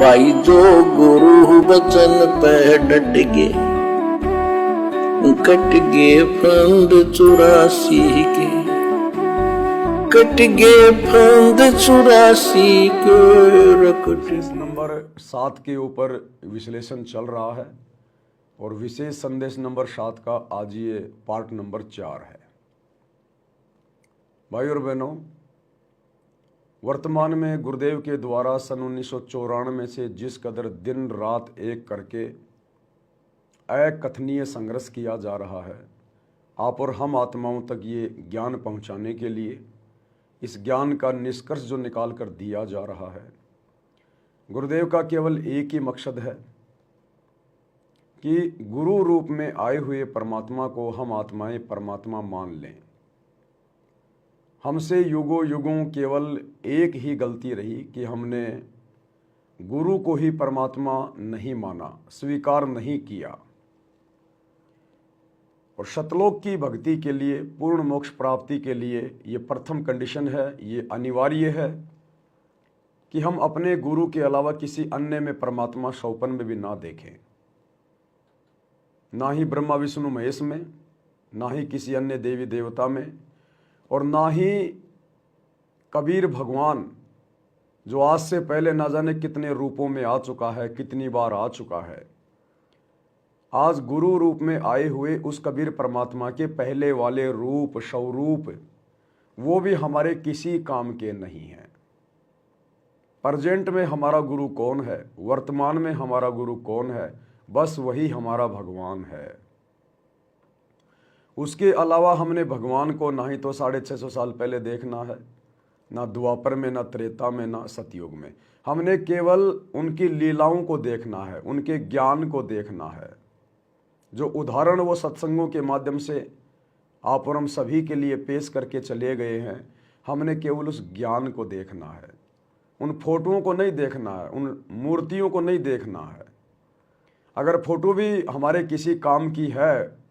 भाई जो गुरु वचन पे डट गए, कट गए फंद 84 के, कट गए फंद 84 के रकट। नंबर 7 के ऊपर विश्लेषण चल रहा है और विशेष संदेश नंबर 7 का आज ये पार्ट नंबर 4 है। भाई और बहनों, वर्तमान में गुरुदेव के द्वारा सन 1994 से जिस कदर दिन रात एक करके अकथनीय संघर्ष किया जा रहा है, आप और हम आत्माओं तक ये ज्ञान पहुंचाने के लिए, इस ज्ञान का निष्कर्ष जो निकाल कर दिया जा रहा है, गुरुदेव का केवल एक ही मकसद है कि गुरु रूप में आए हुए परमात्मा को हम आत्माएं परमात्मा मान लें। हमसे युगों युगों केवल एक ही गलती रही कि हमने गुरु को ही परमात्मा नहीं माना, स्वीकार नहीं किया। और शतलोक की भक्ति के लिए, पूर्ण मोक्ष प्राप्ति के लिए ये प्रथम कंडीशन है, ये अनिवार्य है कि हम अपने गुरु के अलावा किसी अन्य में परमात्मा स्वप्न में भी ना देखें, ना ही ब्रह्मा विष्णु महेश में, ना ही किसी अन्य देवी देवता में, और ना ही कबीर भगवान जो आज से पहले ना जाने कितने रूपों में आ चुका है, कितनी बार आ चुका है। आज गुरु रूप में आए हुए उस कबीर परमात्मा के पहले वाले रूप, स्वरूप, वो भी हमारे किसी काम के नहीं हैं। प्रेजेंट में हमारा गुरु कौन है, वर्तमान में हमारा गुरु कौन है, बस वही हमारा भगवान है। उसके अलावा हमने भगवान को ना ही तो 650 साल पहले देखना है, ना द्वापर में, ना त्रेता में, ना सतयुग में। हमने केवल उनकी लीलाओं को देखना है, उनके ज्ञान को देखना है। जो उदाहरण वो सत्संगों के माध्यम से आप और हम सभी के लिए पेश करके चले गए हैं, हमने केवल उस ज्ञान को देखना है। उन फोटोओं को नहीं देखना है, उन मूर्तियों को नहीं देखना है। अगर फोटो भी हमारे किसी काम की है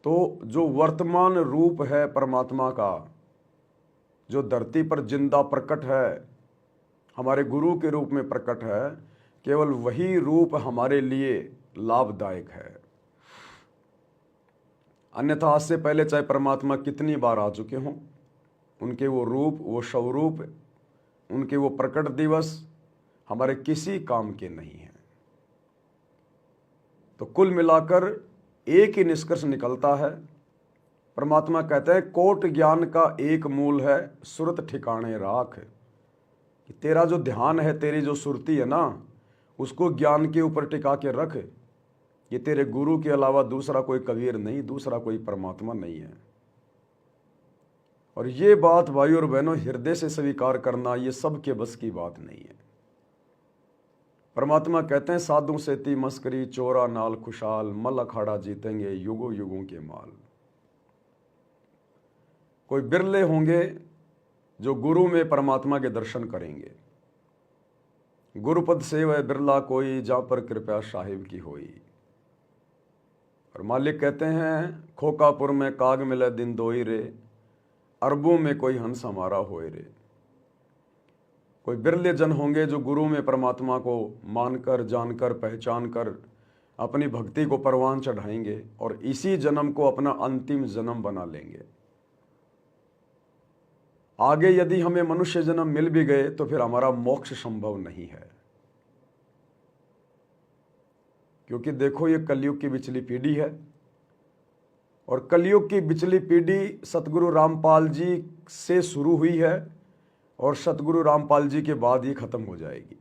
तो जो वर्तमान रूप है परमात्मा का, जो धरती पर जिंदा प्रकट है, हमारे गुरु के रूप में प्रकट है, केवल वही रूप हमारे लिए लाभदायक है। अन्यथा आज से पहले चाहे परमात्मा कितनी बार आ चुके हों, उनके वो रूप, वो स्वरूप, उनके वो प्रकट दिवस हमारे किसी काम के नहीं हैं। तो कुल मिलाकर एक ही निष्कर्ष निकलता है। परमात्मा कहते हैं कोट ज्ञान का एक मूल है, सुरत ठिकाने राख। कि तेरा जो ध्यान है, तेरी जो सुरती है ना, उसको ज्ञान के ऊपर टिका के रख। ये तेरे गुरु के अलावा दूसरा कोई कबीर नहीं, दूसरा कोई परमात्मा नहीं है। और ये बात भाई और बहनों हृदय से स्वीकार करना ये सबके बस की बात नहीं है। परमात्मा कहते हैं साधु सेती मस्करी चोरा नाल खुशहाल, मल अखाड़ा जीतेंगे युगों युगों के माल। कोई बिरले होंगे जो गुरु में परमात्मा के दर्शन करेंगे। गुरुपद से वह बिरला कोई, जहां पर कृपया साहिब की होई। और मालिक कहते हैं खोकापुर में काग मिले दिन दोई रे, अरबों में कोई हंस हमारा होए रे। कोई बिरले जन होंगे जो गुरु में परमात्मा को मानकर, जानकर, पहचान कर अपनी भक्ति को परवान चढ़ाएंगे और इसी जन्म को अपना अंतिम जन्म बना लेंगे। आगे यदि हमें मनुष्य जन्म मिल भी गए तो फिर हमारा मोक्ष संभव नहीं है। क्योंकि देखो ये कलयुग की बिचली पीढ़ी है और कलयुग की बिचली पीढ़ी सतगुरु रामपाल जी से शुरू हुई है और सतगुरु रामपाल जी के बाद ही खत्म हो जाएगी।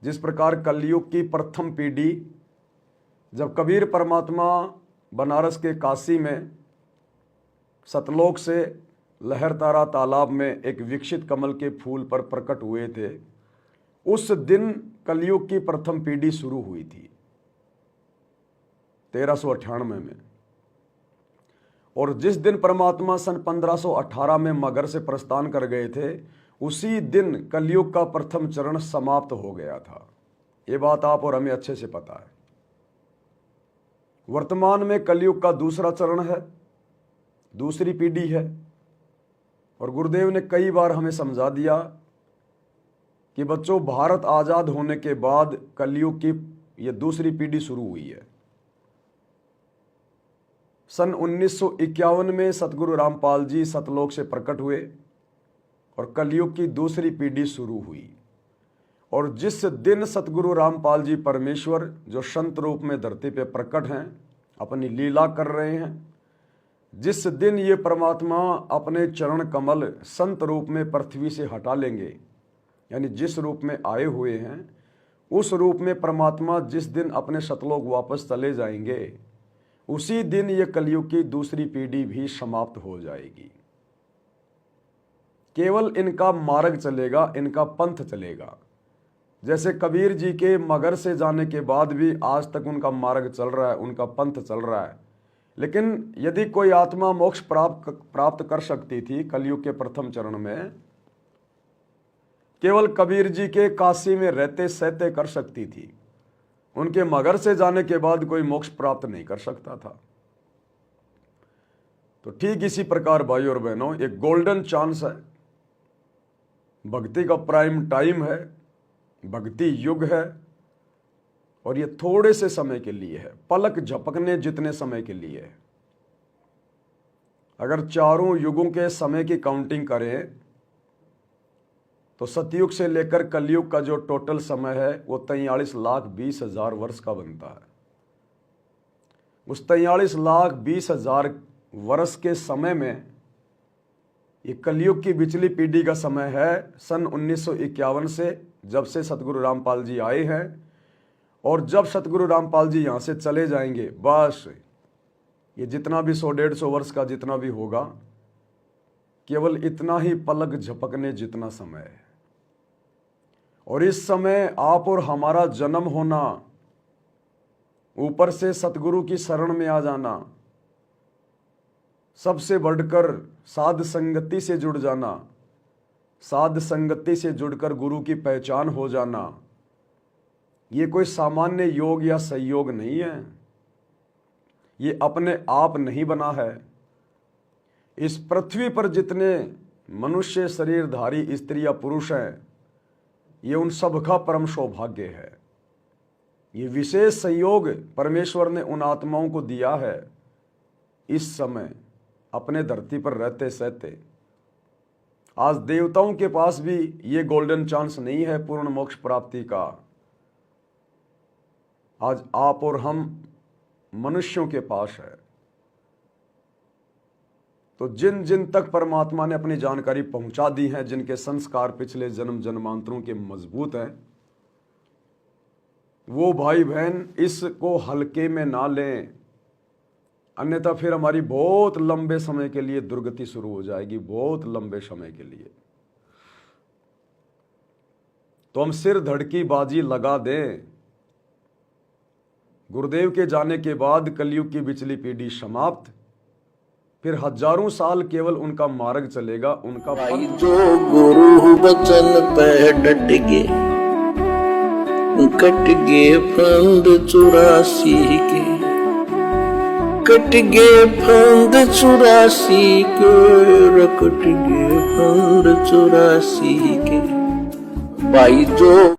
जिस प्रकार कलयुग की प्रथम पीढ़ी जब कबीर परमात्मा बनारस के काशी में सतलोक से लहरतारा तालाब में एक विकसित कमल के फूल पर प्रकट हुए थे, उस दिन कलयुग की प्रथम पीढ़ी शुरू हुई थी 1398 में। और जिस दिन परमात्मा सन 1518 में मगर से प्रस्थान कर गए थे, उसी दिन कलयुग का प्रथम चरण समाप्त हो गया था। ये बात आप और हमें अच्छे से पता है। वर्तमान में कलयुग का दूसरा चरण है, दूसरी पीढ़ी है। और गुरुदेव ने कई बार हमें समझा दिया कि बच्चों भारत आज़ाद होने के बाद कलयुग की ये दूसरी पीढ़ी शुरू हुई है। सन 1951 में सतगुरु रामपाल जी सतलोक से प्रकट हुए और कलयुग की दूसरी पीढ़ी शुरू हुई। और जिस दिन सतगुरु रामपाल जी परमेश्वर जो संत रूप में धरती पे प्रकट हैं, अपनी लीला कर रहे हैं, जिस दिन ये परमात्मा अपने चरण कमल संत रूप में पृथ्वी से हटा लेंगे, यानी जिस रूप में आए हुए हैं उस रूप में परमात्मा जिस दिन अपने सतलोक वापस चले जाएंगे, उसी दिन ये कलयुग की दूसरी पीढ़ी भी समाप्त हो जाएगी। केवल इनका मार्ग चलेगा, इनका पंथ चलेगा। जैसे कबीर जी के मगर से जाने के बाद भी आज तक उनका मार्ग चल रहा है, उनका पंथ चल रहा है। लेकिन यदि कोई आत्मा मोक्ष प्राप्त कर सकती थी कलयुग के प्रथम चरण में, केवल कबीर जी के काशी में रहते सहते कर सकती थी। उनके मगर से जाने के बाद कोई मोक्ष प्राप्त नहीं कर सकता था। तो ठीक इसी प्रकार भाई और बहनों, एक गोल्डन चांस है, भक्ति का प्राइम टाइम है, भक्ति युग है, और ये थोड़े से समय के लिए है, पलक झपकने जितने समय के लिए है। अगर चारों युगों के समय की काउंटिंग करें तो सतयुग से लेकर कलयुग का जो टोटल समय है वो 43,20,000 वर्ष का बनता है। उस 43,20,000 वर्ष के समय में ये कलयुग की पिछली पीढ़ी का समय है सन 1951 से, जब से सतगुरु रामपाल जी आए हैं। और जब सतगुरु रामपाल जी यहाँ से चले जाएंगे, बस ये जितना भी 100-150 वर्ष का जितना भी होगा, केवल इतना ही पलक झपकने जितना समय है। और इस समय आप और हमारा जन्म होना, ऊपर से सतगुरु की शरण में आ जाना, सबसे बढ़कर साध संगति से जुड़ जाना, साध संगति से जुड़कर गुरु की पहचान हो जाना, ये कोई सामान्य योग या संयोग नहीं है। ये अपने आप नहीं बना है। इस पृथ्वी पर जितने मनुष्य शरीरधारी स्त्री या पुरुष हैं, ये उन सब का परम सौभाग्य है। ये विशेष संयोग परमेश्वर ने उन आत्माओं को दिया है इस समय अपने धरती पर रहते सहते। आज देवताओं के पास भी ये गोल्डन चांस नहीं है पूर्ण मोक्ष प्राप्ति का। आज आप और हम मनुष्यों के पास है। तो जिन जिन तक परमात्मा ने अपनी जानकारी पहुंचा दी है, जिनके संस्कार पिछले जन्म जन्मांतरों के मजबूत हैं, वो भाई बहन इसको हल्के में ना लें, अन्यथा फिर हमारी बहुत लंबे समय के लिए दुर्गति शुरू हो जाएगी, बहुत लंबे समय के लिए। तो हम सिर धड़की बाजी लगा दें। गुरुदेव के जाने के बाद कलयुग की पिछली पीढ़ी समाप्त, फिर हजारों साल केवल उनका मार्ग चलेगा, उनका भाई जो गुरु बचन पे डट गे, कट गे फंद 84 के, कट गे फंद 84 के, कट गे फंद 84 के। भाई जो